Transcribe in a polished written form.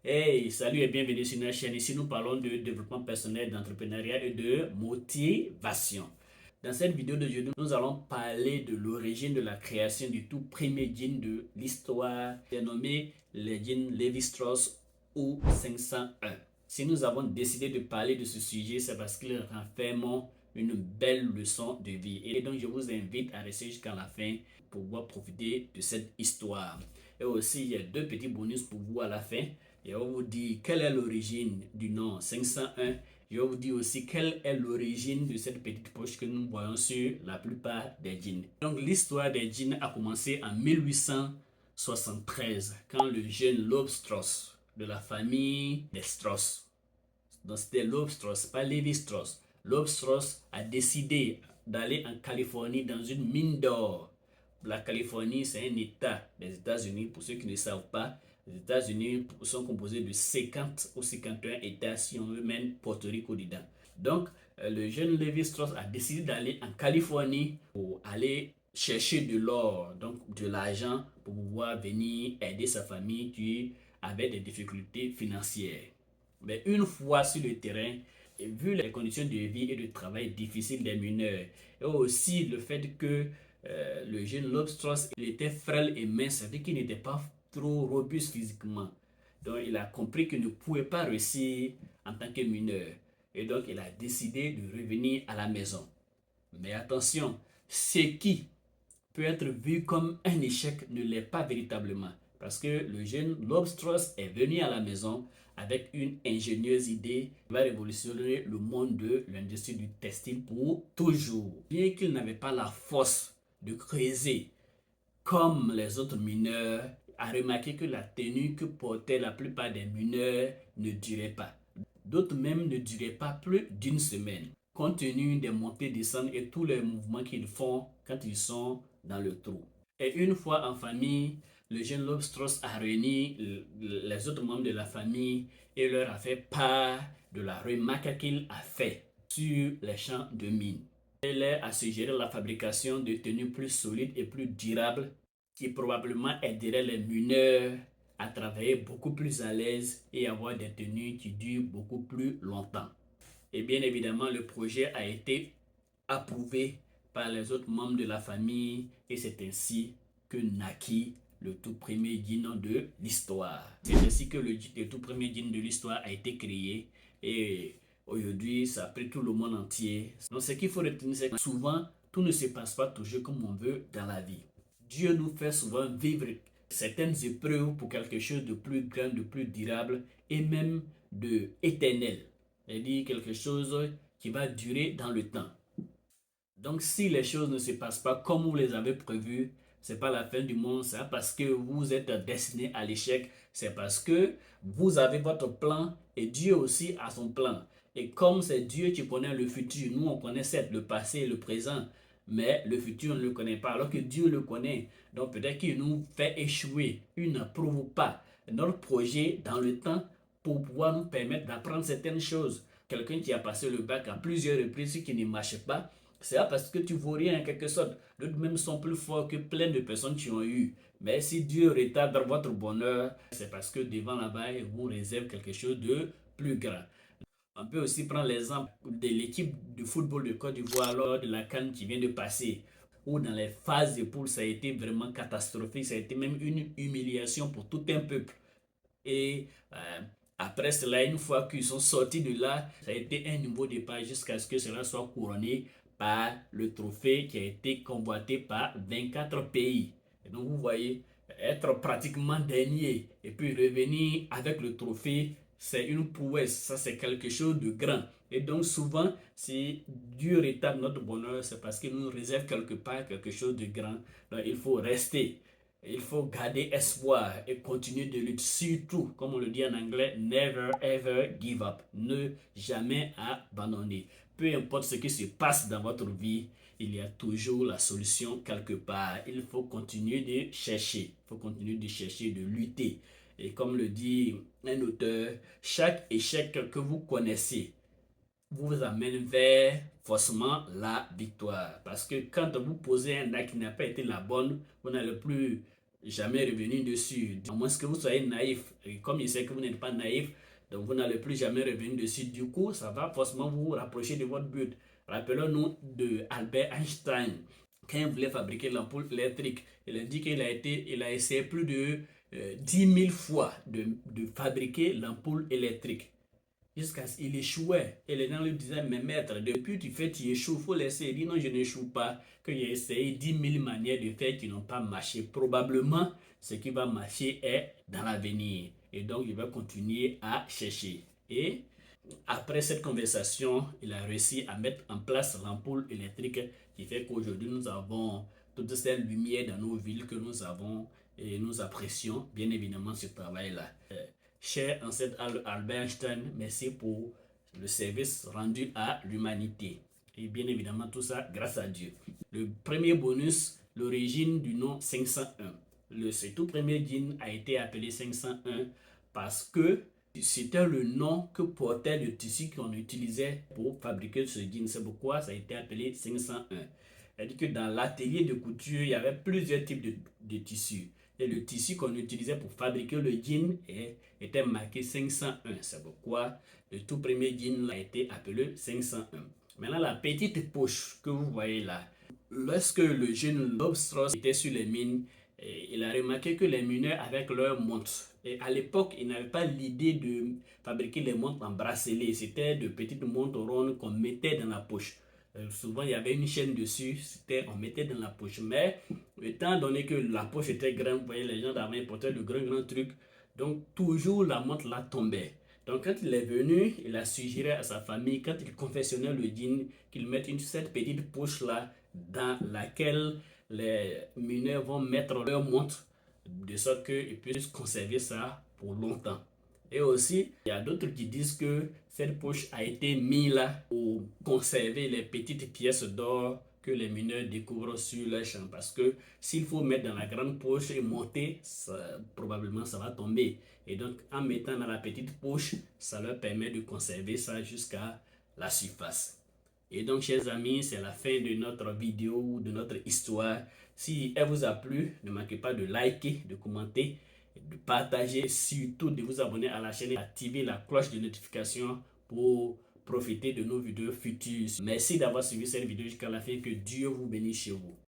Hey, salut et bienvenue sur notre chaîne. Ici, nous parlons de développement personnel, d'entrepreneuriat et de motivation. Dans cette vidéo d'aujourd'hui, nous allons parler de l'origine de la création du tout premier jean de l'histoire, dénommé les jeans Levi-Strauss ou 501. Si nous avons décidé de parler de ce sujet, c'est parce qu'il renferme une belle leçon de vie. Et donc, je vous invite à rester jusqu'à la fin pour pouvoir profiter de cette histoire. Et aussi, il y a deux petits bonus pour vous à la fin. Je vais vous dire quelle est l'origine du nom 501. Je vais vous dire aussi quelle est l'origine de cette petite poche que nous voyons sur la plupart des jeans. Donc l'histoire des jeans a commencé en 1873 quand le jeune Loeb Strauss de la famille des Strauss, donc c'était Loeb Strauss, pas Levi Strauss. Loeb Strauss a décidé d'aller en Californie dans une mine d'or. La Californie, c'est un État des États-Unis. Pour ceux qui ne savent pas, les États-Unis sont composés de 50 ou 51 États si on veut même Porto Rico dedans. Donc, le jeune Levi Strauss a décidé d'aller en Californie pour aller chercher de l'or, donc de l'argent pour pouvoir venir aider sa famille qui avait des difficultés financières. Mais une fois sur le terrain, et vu les conditions de vie et de travail difficiles des mineurs, et aussi le fait que le jeune Loeb Strauss il était frêle et mince, c'est-à-dire qu'il n'était pas trop robuste physiquement. Donc il a compris qu'il ne pouvait pas réussir en tant que mineur. Et donc il a décidé de revenir à la maison. Mais attention, ce qui peut être vu comme un échec ne l'est pas véritablement. Parce que le jeune Loeb Strauss est venu à la maison avec une ingénieuse idée qui va révolutionner le monde de l'industrie du textile pour toujours. Bien qu'il n'avait pas la force de creuser comme les autres mineurs, a remarqué que la tenue que portaient la plupart des mineurs ne durait pas. D'autres même ne duraient pas plus d'une semaine, compte tenu des montées-descentes et tous les mouvements qu'ils font quand ils sont dans le trou. Et une fois en famille, le jeune Loeb Strauss a réuni les autres membres de la famille et leur a fait part de la remarque qu'il a fait sur les champs de mine. Elle a suggéré la fabrication de tenues plus solides et plus durables qui probablement aiderait les mineurs à travailler beaucoup plus à l'aise et avoir des tenues qui durent beaucoup plus longtemps. Et bien évidemment, le projet a été approuvé par les autres membres de la famille et c'est ainsi que naquit le tout premier jean de l'histoire. C'est ainsi que le tout premier jean de l'histoire a été créé et aujourd'hui, ça a pris tout le monde entier. Donc, ce qu'il faut retenir, c'est que souvent, tout ne se passe pas toujours comme on veut dans la vie. Dieu nous fait souvent vivre certaines épreuves pour quelque chose de plus grand, de plus durable et même de éternel. C'est-à-dire quelque chose qui va durer dans le temps. Donc, si les choses ne se passent pas comme vous les avez prévues, c'est pas la fin du monde, c'est parce que vous êtes destiné à l'échec, c'est parce que vous avez votre plan et Dieu aussi a son plan. Et comme c'est Dieu qui connaît le futur, nous on connaît certes le passé et le présent, mais le futur on ne le connaît pas, alors que Dieu le connaît. Donc peut-être qu'il nous fait échouer, il n'approuve pas notre projet dans le temps pour pouvoir nous permettre d'apprendre certaines choses. Quelqu'un qui a passé le bac à plusieurs reprises, qui ne marche pas, c'est parce que tu ne vaux rien en quelque sorte. D'autres même sont plus forts que plein de personnes qui ont eu. Mais si Dieu retarde votre bonheur, c'est parce que devant là-bas, il vous réserve quelque chose de plus grand. On peut aussi prendre l'exemple de l'équipe de football de Côte d'Ivoire lors de la CAN qui vient de passer, où dans les phases de poule, ça a été vraiment catastrophique, ça a été même une humiliation pour tout un peuple. Et après cela, une fois qu'ils sont sortis de là, ça a été un nouveau départ jusqu'à ce que cela soit couronné par le trophée qui a été convoité par 24 pays. Et donc vous voyez, être pratiquement dernier et puis revenir avec le trophée, c'est une prouesse, ça c'est quelque chose de grand. Et donc souvent, si Dieu rétablit notre bonheur, c'est parce qu'il nous réserve quelque part quelque chose de grand. Donc il faut rester. Il faut garder espoir et continuer de lutter. Surtout, comme on le dit en anglais, never ever give up. Ne jamais abandonner. Peu importe ce qui se passe dans votre vie, il y a toujours la solution quelque part. Il faut continuer de chercher. Il faut continuer de chercher, de lutter. Et comme le dit un auteur, chaque échec que vous connaissez vous amène vers forcément la victoire. Parce que quand vous posez un acte qui n'a pas été la bonne, vous n'allez plus jamais revenir dessus. À moins que vous soyez naïf. Et comme je sais que vous n'êtes pas naïf, donc vous n'allez plus jamais revenir dessus. Du coup, ça va forcément vous rapprocher de votre but. Rappelons-nous de Albert Einstein. Quand il voulait fabriquer l'ampoule électrique, il a dit il a essayé plus de 10 000 fois de fabriquer l'ampoule électrique. Jusqu'à ce qu'il échouait. Et les gens lui disaient, mais maître, depuis tu fais, tu échoues, il faut laisser. Il dit, non, je n'échoue pas. Que j'ai essayé 10 000 manières de faire qui n'ont pas marché. Probablement, ce qui va marcher est dans l'avenir. Et donc, il va continuer à chercher. Et après cette conversation, il a réussi à mettre en place l'ampoule électrique qui fait qu'aujourd'hui, nous avons toutes ces lumières dans nos villes que nous avons et nous apprécions bien évidemment ce travail-là. Cher ancêtre Albert Einstein, merci pour le service rendu à l'humanité. Et bien évidemment, tout ça grâce à Dieu. Le premier bonus, l'origine du nom 501. Ce tout premier jean a été appelé 501 parce que c'était le nom que portait le tissu qu'on utilisait pour fabriquer ce jean. C'est pourquoi ça a été appelé 501. C'est-à-dire que dans l'atelier de couture, il y avait plusieurs types de tissus. Et le tissu qu'on utilisait pour fabriquer le jean était marqué 501. C'est pourquoi le tout premier jean a été appelé 501. Maintenant, la petite poche que vous voyez là, lorsque le jeune Loeb Strauss était sur les mines, il a remarqué que les mineurs avec leurs montres. Et à l'époque, ils n'avaient pas l'idée de fabriquer les montres en bracelet. C'était de petites montres rondes qu'on mettait dans la poche. Souvent, il y avait une chaîne dessus, on mettait dans la poche. Mais étant donné que la poche était grande, vous voyez, les gens d'avant portaient de grands trucs. Donc, toujours la montre là tombait. Donc, quand il est venu, il a suggéré à sa famille, quand il confectionnait le jean, qu'il mette cette petite poche là dans laquelle les mineurs vont mettre leur montre de sorte qu'ils puissent conserver ça pour longtemps. Et aussi, il y a d'autres qui disent que cette poche a été mise là pour conserver les petites pièces d'or que les mineurs découvrent sur leur champ. Parce que s'il faut mettre dans la grande poche et monter, probablement ça va tomber. Et donc, en mettant dans la petite poche, ça leur permet de conserver ça jusqu'à la surface. Et donc, chers amis, c'est la fin de notre vidéo, de notre histoire. Si elle vous a plu, ne manquez pas de liker, de commenter, de partager, surtout de vous abonner à la chaîne et d'activer la cloche de notification pour profiter de nos vidéos futures. Merci d'avoir suivi cette vidéo jusqu'à la fin. Que Dieu vous bénisse chez vous.